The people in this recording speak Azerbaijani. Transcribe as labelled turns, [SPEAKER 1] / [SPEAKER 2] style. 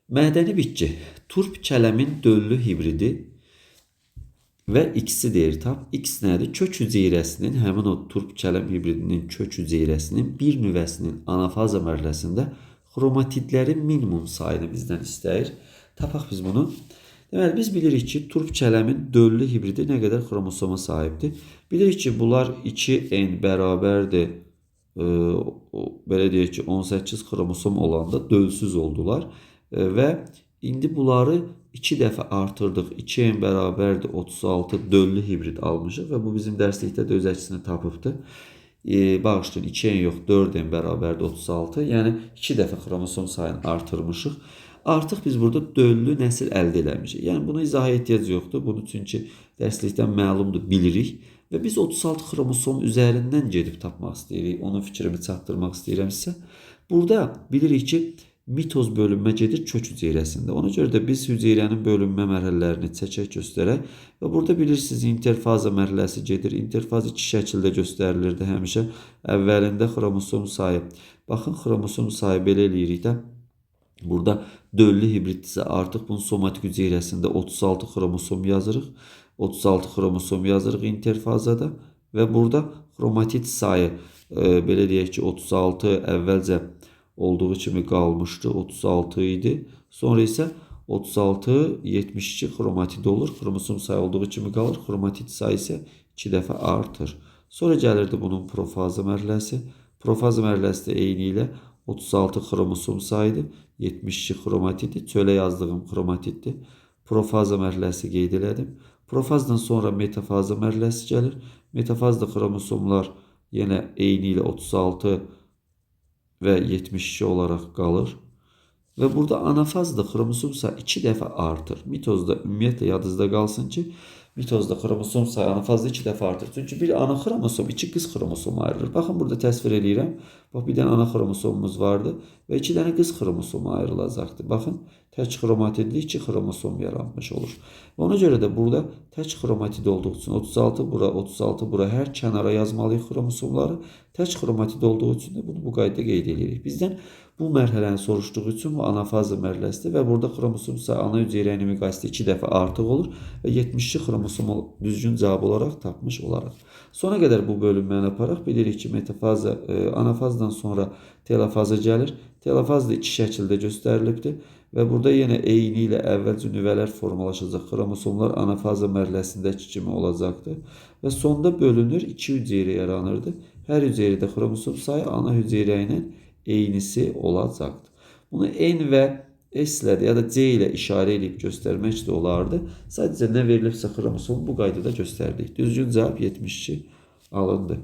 [SPEAKER 1] Mədəni bitki. Turp kələmin döllü hibridi və X-i deyir tap. X nədir? Kök hüceyrəsinin, həmin o turp kələm hibridinin kök hüceyrəsinin bir nüvəsinin anafaza mərhələsində xromatidlərin minimum sayını bizdən istəyir. Tapaq biz bunu. Deməli, biz bilirik ki, turp kələmin döllü hibridi nə qədər xromosoma sahibdir? Bilirik ki, bunlar 2n bərabərdir. Belə deyək ki, 18 xromosom olanda dölsüz oldular. Və indi bunları 2 dəfə artırdıq. 2n bərabərdir 36 döllü hibrid almışıq və bu bizim dərslikdə də öz əksini tapıbdır. Bağışlayın, 2n yox, 4n bərabərdir 36. Yəni 2 dəfə xromosom sayını artırmışıq. Artıq biz burada döllü nəsil əldə eləmişik. Yəni bunu izaha ehtiyac yoxdur. Bunu çünki dərslikdən məlumdur, bilirik. Və biz 36 xromosom üzərindən gedib tapmaq istəyirik. Onun fikrimi çatdırmaq istəyirəm sizə. Burada bilirik ki, mitoz bölünmə gedir kök hüceyrəsində. Ona görə də biz hüceyrənin bölünmə mərhələlərini çəkək göstərək. Və burada bilirsiniz, interfaza mərhələsi gedir. Interfaz iki şəkildə göstərilirdi həmişə. Əvvəlində xromosom sayı. Baxın, xromosom sayı belə eləyirik də. Burada döllü hibriddirsə artıq bunun somatik hüceyrəsində 36 xromosom yazırıq. 36 xromosom yazırıq interfazada və burada xromatid sayı belə deyək ki 36 əvvəlcə olduğu kimi qalmışdı. 36 idi. Sonra isə 36 72 xromatid olur. Xromosom sayı olduğu kimi qalır. Xromatid sayı isə 2 dəfə artır. Sonra gəlirdi bunun profaza mərhələsi. Profaza mərhələsi də eyni ilə 36 xromosom sayıdır. 72 xromatiddir. Çölə yazdığım xromatiddir. Profaza mərhələsi qeyd elədim. Profazdan sonra metafaza mərhələsi gəlir. Metafazda xromosomlar yenə eyni ilə 36 və 72 olaraq qalır. Və burada anafazda xromosom sayı 2 dəfə artır. Mitozda ümumiyyətlə yadınızda qalsın ki, mitozda xromosom sayı anafazda 2 dəfə artır. Çünki bir ana xromosom 2 qız xromosom ayrılır. Baxın, burada təsvir edirəm. Bax, bir dənə ana xromosomumuz vardı və 2 dənə qız xromosomu ayrılacaqdı. Baxın, tək xromatidli 2 xromosom yaranmış olur. Və ona görə də burada tək xromatid olduğu üçün 36 bura, 36 bura hər kənara yazmalıyıq xromosomları. Tək xromatid olduğu üçün də bunu bu qaydada qeyd edirik. Bizdən bu mərhələni soruşduğu üçün bu anafaza mərhələsidir və burada xromosom sayı ana hüceyrəyə müqayisədə 2 dəfə artıq olur və 72 xromosomu düzgün cavab olaraq tapmış olaraq. Sona qədər bu bölünməni aparaq. Bilirik ki, metafaza, anafazdan sonra telofaza gəlir. Telofaz da iki şəkildə göstərilibdir və burada yenə eyni ilə əvvəlcə nüvələr formalaşacaq. Xromosomlar anafaza mərhələsindəki kimi olacaqdır və sonda bölünür, 2 hüceyrə yaranırdı. Hər hüceyrədə xromosom sayı ana hüceyrə ilə eynisi olacaqdır. Bunu N və S ilə ya da C ilə işarə edib göstərmək də olardı. Sadəcə nə verilibsə xromosom bu qaydada göstərdik. Düzgün cavab 72 alındı.